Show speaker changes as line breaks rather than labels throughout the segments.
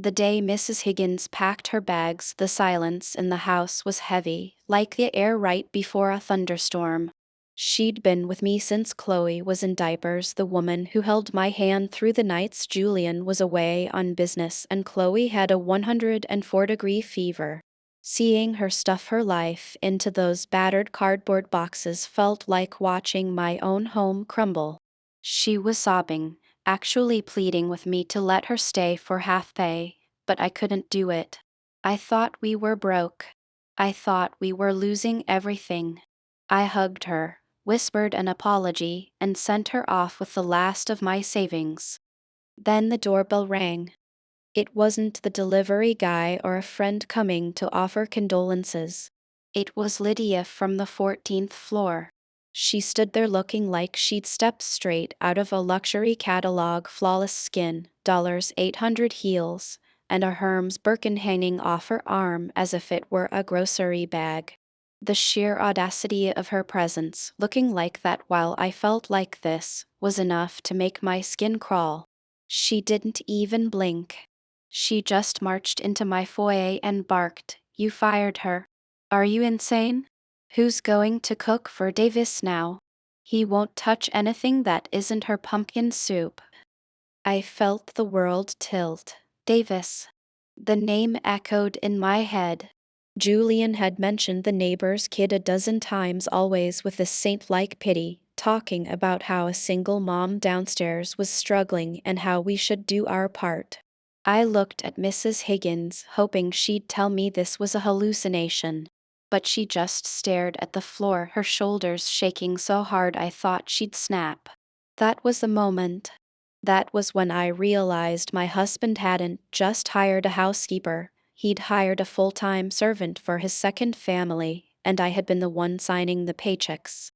The day Mrs. Higgins packed her bags, the silence in the house was heavy, like the air right before a thunderstorm. She'd been with me since Chloe was in diapers. The woman who held my hand through the nights. Julian was away on business and Chloe had a 104-degree fever. Seeing her stuff her life into those battered cardboard boxes felt like watching my own home crumble. She was sobbing, actually pleading with me to let her stay for half pay, but I couldn't do it. I thought we were broke. I thought we were losing everything. I hugged her, whispered an apology, and sent her off with the last of my savings. Then the doorbell rang. It wasn't the delivery guy or a friend coming to offer condolences. It was Lydia from the 14th floor. She stood there looking like she'd stepped straight out of a luxury catalog. Flawless skin, $800 heels, and a Hermes Birkin hanging off her arm as if it were a grocery bag. The sheer audacity of her presence, looking like that while I felt like this, was enough to make my skin crawl. She didn't even blink. She just marched into my foyer and barked, "You fired her. Are you insane? Who's going to cook for Davis now? He won't touch anything that isn't her pumpkin soup." I felt the world tilt. Davis. The name echoed in my head. Julian had mentioned the neighbor's kid a dozen times, always with this saint-like pity, talking about how a single mom downstairs was struggling and how we should do our part. I looked at Mrs. Higgins, hoping she'd tell me this was a hallucination. But she just stared at the floor, her shoulders shaking so hard I thought she'd snap. That was the moment. That was when I realized my husband hadn't just hired a housekeeper, he'd hired a full-time servant for his second family, and I had been the one signing the paychecks.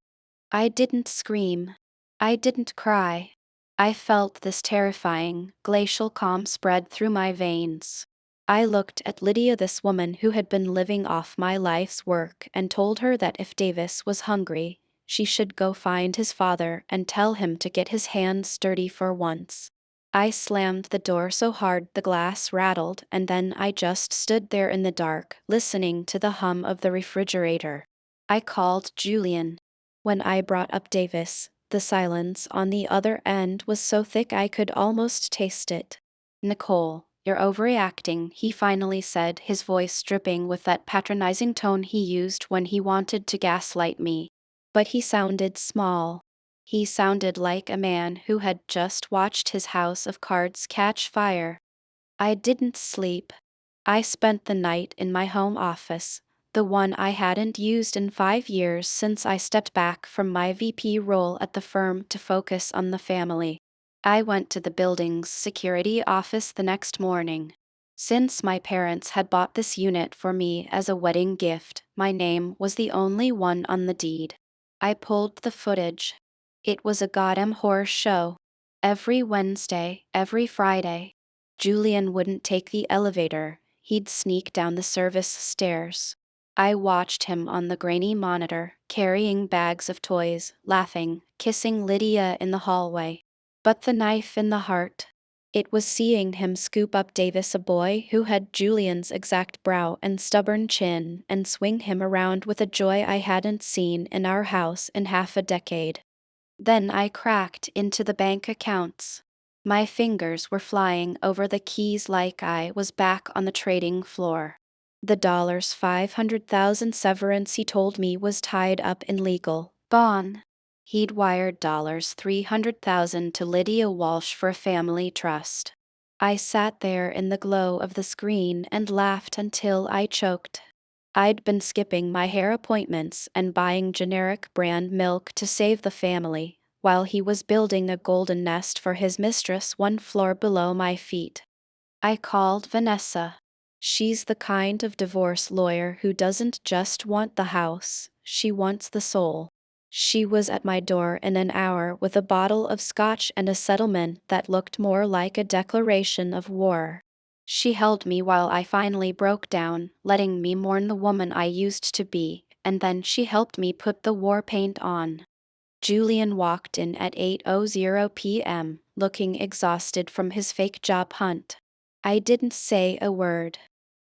I didn't scream. I didn't cry. I felt this terrifying, glacial calm spread through my veins. I looked at Lydia, this woman who had been living off my life's work, and told her that if Davis was hungry, she should go find his father and tell him to get his hands dirty for once. I slammed the door so hard the glass rattled, and then I just stood there in the dark, listening to the hum of the refrigerator. I called Julian. When I brought up Davis, the silence on the other end was so thick I could almost taste it. "Nicole, you're overreacting," he finally said, his voice dripping with that patronizing tone he used when he wanted to gaslight me. But he sounded small. He sounded like a man who had just watched his house of cards catch fire. I didn't sleep. I spent the night in my home office, the one I hadn't used in 5 years since I stepped back from my VP role at the firm to focus on the family. I went to the building's security office the next morning. Since my parents had bought this unit for me as a wedding gift, my name was the only one on the deed. I pulled the footage. It was a goddamn horror show. Every Wednesday, every Friday, Julian wouldn't take the elevator, he'd sneak down the service stairs. I watched him on the grainy monitor, carrying bags of toys, laughing, kissing Lydia in the hallway. But the knife in the heart. It was seeing him scoop up Davis, a boy who had Julian's exact brow and stubborn chin, and swing him around with a joy I hadn't seen in our house in half a decade. Then I cracked into the bank accounts. My fingers were flying over the keys like I was back on the trading floor. The $500,000 severance he told me was tied up in legal bond. He'd wired $300,000 to Lydia Walsh for a family trust. I sat there in the glow of the screen and laughed until I choked. I'd been skipping my hair appointments and buying generic brand milk to save the family, while he was building a golden nest for his mistress 1 floor below my feet. I called Vanessa. She's the kind of divorce lawyer who doesn't just want the house, she wants the soul. She was at my door in an hour with a bottle of scotch and a settlement that looked more like a declaration of war. She held me while I finally broke down, letting me mourn the woman I used to be, and then she helped me put the war paint on. Julian walked in at 8:00 p.m., looking exhausted from his fake job hunt. I didn't say a word.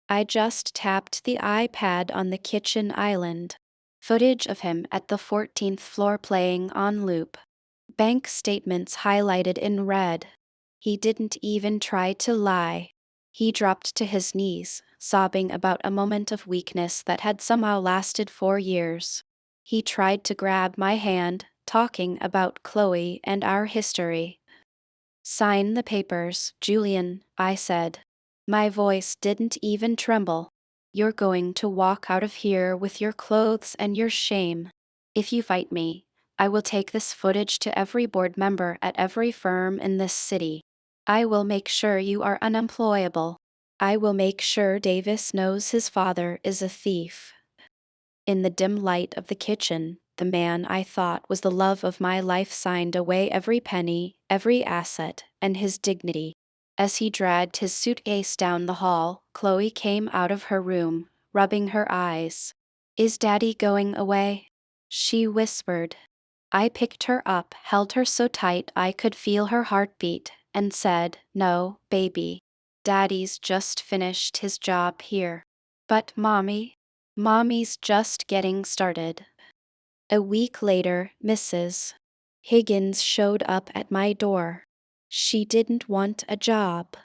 I just tapped the iPad on the kitchen island. Footage of him at the 14th floor playing on loop. Bank statements highlighted in red. He didn't even try to lie. He dropped to his knees, sobbing about a moment of weakness that had somehow lasted 4 years. He tried to grab my hand, talking about Chloe and our history. Sign the papers, Julian, I said. My voice didn't even tremble. You're going to walk out of here with your clothes and your shame. If you fight me, I will take this footage to every board member at every firm in this city. I will make sure you are unemployable. I will make sure Davis knows his father is a thief. In the dim light of the kitchen, the man I thought was the love of my life signed away every penny, every asset, and his dignity. As he dragged his suitcase down the hall, Chloe came out of her room, rubbing her eyes. Is Daddy going away? She whispered. I picked her up, held her so tight I could feel her heartbeat, and said, No, baby. Daddy's just finished his job here. But Mommy's just getting started. A week later, Mrs. Higgins showed up at my door. She didn't want a job.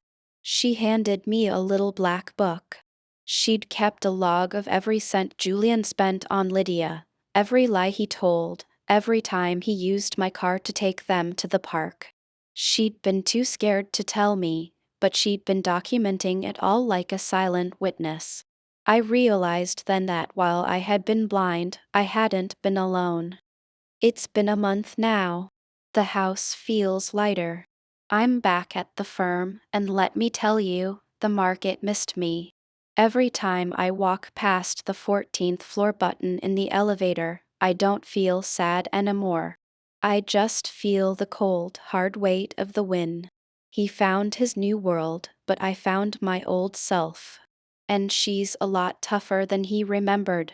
She handed me a little black book. She'd kept a log of every cent Julian spent on Lydia, every lie he told, every time he used my car to take them to the park. She'd been too scared to tell me, but she'd been documenting it all like a silent witness. I realized then that while I had been blind, I hadn't been alone. It's been a month now. The house feels lighter. I'm back at the firm, and let me tell you, the market missed me. Every time I walk past the 14th floor button in the elevator, I don't feel sad anymore. I just feel the cold, hard weight of the win. He found his new world, but I found my old self. And she's a lot tougher than he remembered,